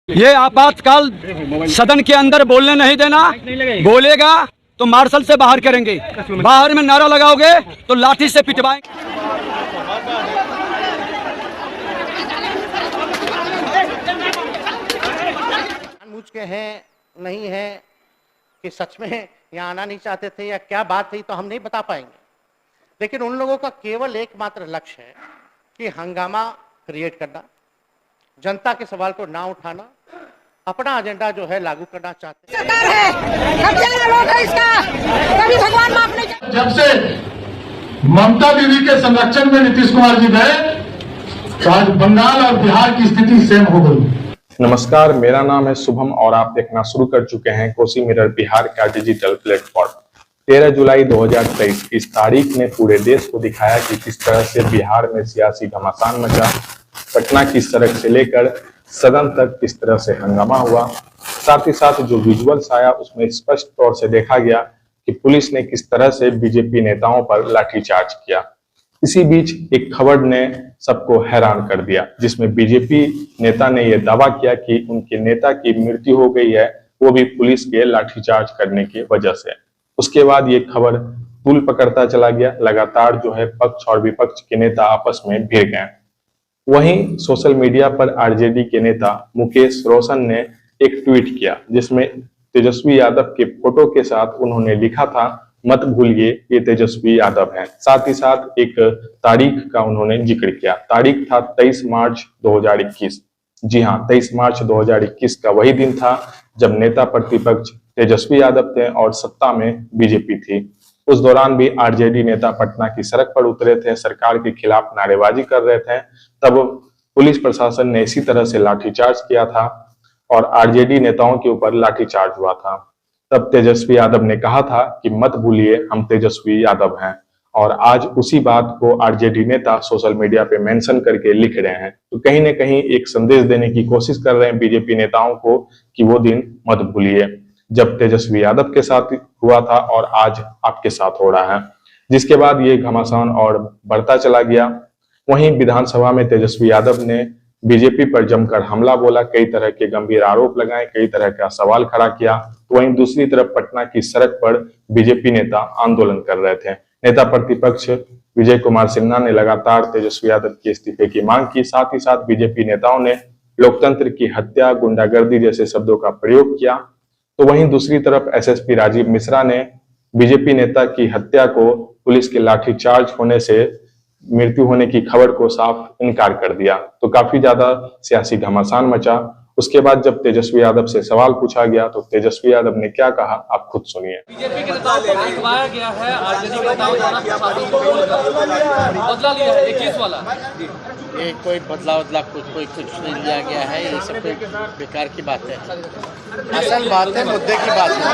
ये आपातकाल सदन के अंदर बोलने नहीं देना, बोलेगा तो मार्शल से बाहर करेंगे, बाहर में नारा लगाओगे तो लाठी से पिटवाएंगे। जानबूझ के हैं नहीं है कि सच में यहाँ आना नहीं चाहते थे या क्या बात थी तो हम नहीं बता पाएंगे, लेकिन उन लोगों का केवल एकमात्र लक्ष्य है कि हंगामा क्रिएट करना, जनता के सवाल को ना उठाना, अपना एजेंडा जो है लागू करना चाहते हैं। सरकार है, कब्जा लोट है इसका, कभी भगवान माफ नहीं कर। जब से ममता दीदी के संरक्षण में नीतीश कुमार जी गए तो आज बंगाल और बिहार की स्थिति सेम हो गई। नमस्कार, मेरा नाम है शुभम और आप देखना शुरू कर चुके हैं कोसी मिरर बिहार का डिजिटल प्लेटफॉर्म। 13 जुलाई 2023 इस तारीख ने पूरे देश को दिखाया कि किस तरह से बिहार में सियासी घमासान मचा, पटना की सड़क से लेकर सदन तक किस तरह से हंगामा हुआ। साथ ही साथ जो विजुअल्स आया उसमें स्पष्ट तौर से देखा गया कि पुलिस ने किस तरह से बीजेपी नेताओं पर लाठीचार्ज किया। इसी बीच एक खबर ने सबको हैरान कर दिया, जिसमें बीजेपी नेता ने यह दावा किया कि उनके नेता की मृत्यु हो गई है, वो भी पुलिस के लाठीचार्ज करने की वजह से। उसके बाद ये खबर तूल पकड़ता चला गया, लगातार जो है पक्ष और विपक्ष के नेता आपस में भिड़ गए। वहीं सोशल मीडिया पर आरजेडी के नेता मुकेश रोशन ने एक ट्वीट किया, जिसमें तेजस्वी यादव के फोटो के साथ उन्होंने लिखा था, मत भूलिए ये तेजस्वी यादव हैं। साथ ही साथ एक तारीख का उन्होंने जिक्र किया, तारीख था 23 मार्च 2021। जी हाँ, 23 मार्च 2021 का वही दिन था जब नेता प्रतिपक्ष तेजस्वी यादव थे और सत्ता में बीजेपी थी। उस दौरान भी आरजेडी नेता पटना की सड़क पर उतरे थे, सरकार के खिलाफ नारेबाजी कर रहे थे। तब पुलिस प्रशासन ने इसी तरह से लाठीचार्ज किया था और आरजेडी नेताओं के ऊपर लाठीचार्ज हुआ था। तब तेजस्वी यादव ने कहा था कि मत भूलिए हम तेजस्वी यादव हैं, और आज उसी बात को आरजेडी नेता सोशल मीडिया पे मेंशन करके लिख रहे हैं। तो कहीं ना कहीं एक संदेश देने की कोशिश कर रहे हैं बीजेपी नेताओं को कि वो दिन मत भूलिए जब तेजस्वी यादव के साथ हुआ था और आज आपके साथ हो रहा है। जिसके बाद ये घमासान और बढ़ता चला गया। वहीं विधानसभा में तेजस्वी यादव ने बीजेपी पर जमकर हमला बोला, कई तरह के गंभीर आरोप लगाए, कई तरह का सवाल खड़ा किया। तो वहीं दूसरी तरफ पटना की सड़क पर बीजेपी नेता आंदोलन कर रहे थे। नेता प्रतिपक्ष विजय कुमार सिन्हा ने लगातार तेजस्वी यादव के इस्तीफे की मांग की। साथ ही साथ बीजेपी नेताओं ने लोकतंत्र की हत्या, गुंडागर्दी जैसे शब्दों का प्रयोग किया। तो वहीं दूसरी तरफ एसएसपी राजीव मिश्रा ने बीजेपी नेता की हत्या को पुलिस के लाठीचार्ज होने से मृत्यु होने की खबर को साफ इनकार कर दिया। तो काफी ज्यादा सियासी घमासान मचा। उसके बाद जब तेजस्वी यादव से सवाल पूछा गया तो तेजस्वी यादव ने क्या कहा, आप खुद सुनिए। बीजेपी के नेताओं को गिरवाया गया है, आरजेडी के नेताओं द्वारा प्रशासन को बदला लिया है 21 वाला। ये कोई बदला कोई कुछ नहीं लिया गया है, ये सब कोई बेकार की बात है। असल बात है, मुद्दे की बात है।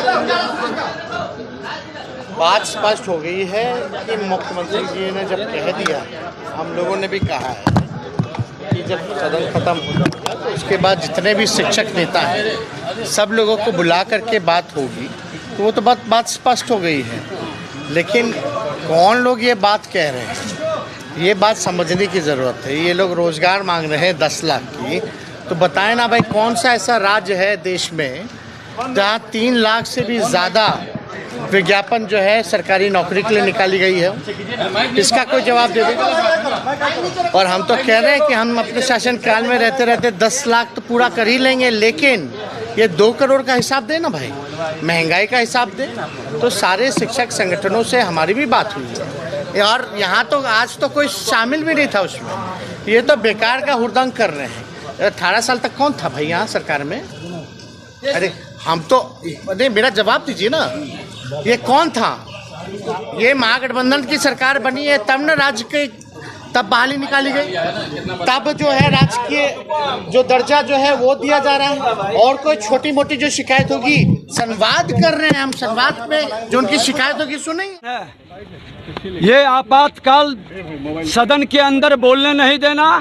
बात स्पष्ट हो गई है कि मुख्यमंत्री जी ने जब कह दिया, हम लोगों ने भी कहा है कि जब सदन खत्म हो जाएगा तो उसके बाद जितने भी शिक्षक नेता हैं सब लोगों को बुला करके बात होगी, तो वो तो बात स्पष्ट हो गई है। लेकिन कौन लोग ये बात कह रहे हैं, ये बात समझने की ज़रूरत है। ये लोग रोज़गार मांग रहे हैं 10 लाख की, तो बताएं ना भाई, कौन सा ऐसा राज्य है देश में जहाँ 3 लाख से भी ज़्यादा विज्ञापन जो है सरकारी नौकरी के लिए निकाली गई है? इसका कोई जवाब दे दे। और हम तो कह रहे हैं कि हम अपने शासनकाल में रहते रहते 10 लाख तो पूरा कर ही लेंगे, लेकिन ये 2 करोड़ का हिसाब दे ना भाई, महंगाई का हिसाब दे। तो सारे शिक्षक संगठनों से हमारी भी बात हुई है और यहाँ तो आज तो कोई शामिल भी नहीं था उसमें। ये तो बेकार का हुड़दंग कर रहे हैं। 18 साल तक कौन था भाई यहाँ सरकार में? अरे हम तो, अरे मेरा जवाब दीजिए ना, ये कौन था? ये महागठबंधन की सरकार बनी है तब न राज्य के तब बहाली निकाली गई, तब जो है राजकीय जो दर्जा जो है वो दिया जा रहा है। और कोई छोटी मोटी जो शिकायत होगी, संवाद कर रहे हैं हम, संवाद में जो उनकी शिकायत होगी सुनेंगे। ये आपातकाल सदन के अंदर बोलने नहीं देना,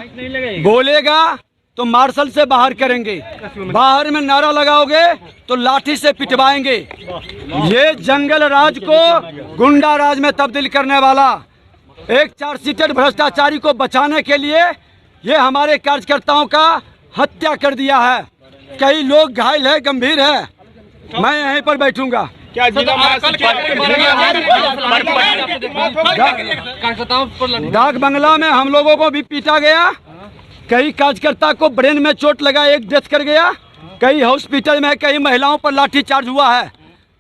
बोलेगा तो मार्शल से बाहर करेंगे, बाहर में नारा लगाओगे तो लाठी से पिटवाएंगे। ये जंगल राज को गुंडा राज में तब्दील करने वाला एक चार्जशीटेड भ्रष्टाचारी को बचाने के लिए ये हमारे कार्यकर्ताओं का हत्या कर दिया है। कई लोग घायल है, गंभीर है। मैं यहीं पर बैठूंगा। डाक बंगला में हम लोगों को भी पीटा गया, कई कार्यकर्ता को ब्रेन में चोट लगा, एक डेथ कर गया, कई हॉस्पिटल में, कई महिलाओं पर लाठीचार्ज हुआ है।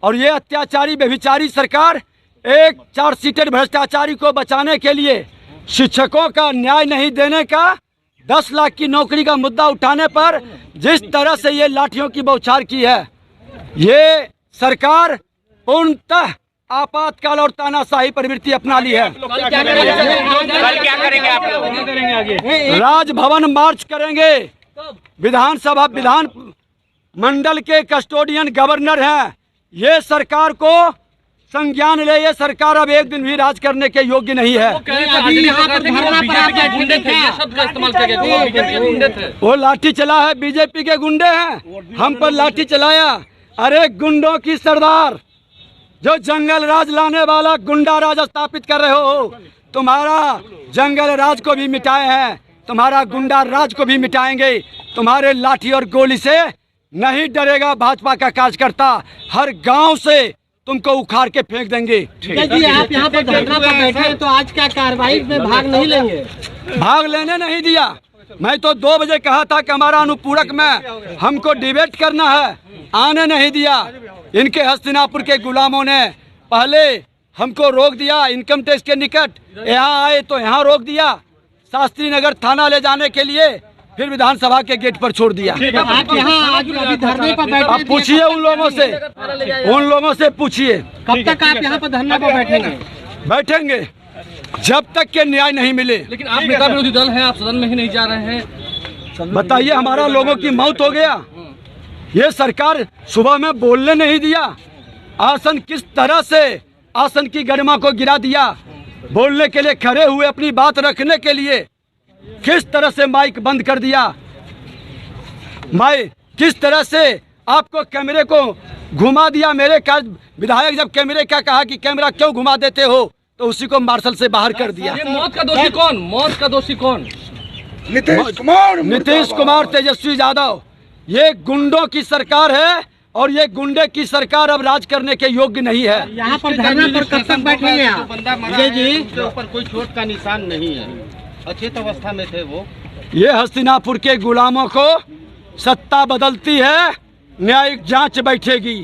और ये अत्याचारी व्यभिचारी सरकार एक 4 सीटेड भ्रष्टाचारी को बचाने के लिए शिक्षकों का न्याय नहीं देने का, 10 लाख की नौकरी का मुद्दा उठाने पर जिस तरह से ये लाठियों की बौछार की है, ये सरकार पूर्णतः आपातकाल और तानाशाही प्रवृत्ति अपना ली है। कल क्या करेंगे आप लोग? राजभवन मार्च करेंगे। विधान मंडल के कस्टोडियन गवर्नर हैं, ये सरकार को संज्ञान ले, ये सरकार अब एक दिन भी राज करने के योग्य नहीं है। वो लाठी चला है, बीजेपी के गुंडे हैं, हम पर लाठी चलाया। अरे गुंडों की सरदार, जो जंगल राज लाने वाला गुंडा राज स्थापित कर रहे हो, तुम्हारा जंगल राज को भी मिटाए हैं, तुम्हारा गुंडा राज को भी मिटाएंगे। तुम्हारे लाठी और गोली से नहीं डरेगा भाजपा का कार्यकर्ता, हर गांव से तुमको उखाड़ के फेंक देंगे। जी, आप यहाँ पर धरना पर बैठे हैं, तो आज क्या कार्रवाई में भाग नहीं लेंगे? भाग लेने नहीं दिया। मैं तो 2 बजे कहा था कि हमारा अनुपूरक में हमको डिबेट करना है, आने नहीं दिया। इनके हस्तिनापुर के गुलामों ने पहले हमको रोक दिया इनकम टैक्स के निकट, यहाँ आए तो यहाँ रोक दिया, शास्त्री नगर थाना ले जाने के लिए, फिर विधानसभा के गेट पर छोड़ दिया। आप यहाँ आज अभी धरने पर बैठे, अब पूछिए उन लोगों से पूछिए कब तक आप यहाँ पर धरने पर बैठेंगे? बैठेंगे जब तक के न्याय नहीं मिले। लेकिन आप नेता विरोधी दल हैं, आप सदन में ही नहीं जा रहे हैं। बताइए, हमारा लोगों की मौत हो गया, ये सरकार सुबह में बोलने नहीं दिया। आसन किस तरह से आसन की गरिमा को गिरा दिया, बोलने के लिए खड़े हुए, अपनी बात रखने के लिए किस तरह से माइक बंद कर दिया। किस तरह से आपको कैमरे को घुमा दिया। मेरे विधायक जब कैमरे का कहा कि कैमरा क्यों घुमा देते हो, तो उसी को मार्शल से बाहर कर दिया। ये मौत का दोषी कौन? मौत का दोषी कौन? नीतीश कुमार, तेजस्वी यादव। ये गुंडों की सरकार है और ये गुंडे की सरकार अब राज करने के योग्य नहीं है। यहाँ पर धरना पर कब तक बैठेंगे आप? जी, उसके ऊपर कोई चोट का निशान नहीं है, अचेत अवस्था में थे वो। ये हस्तिनापुर के गुलामों को सत्ता बदलती है, न्यायिक जांच बैठेगी।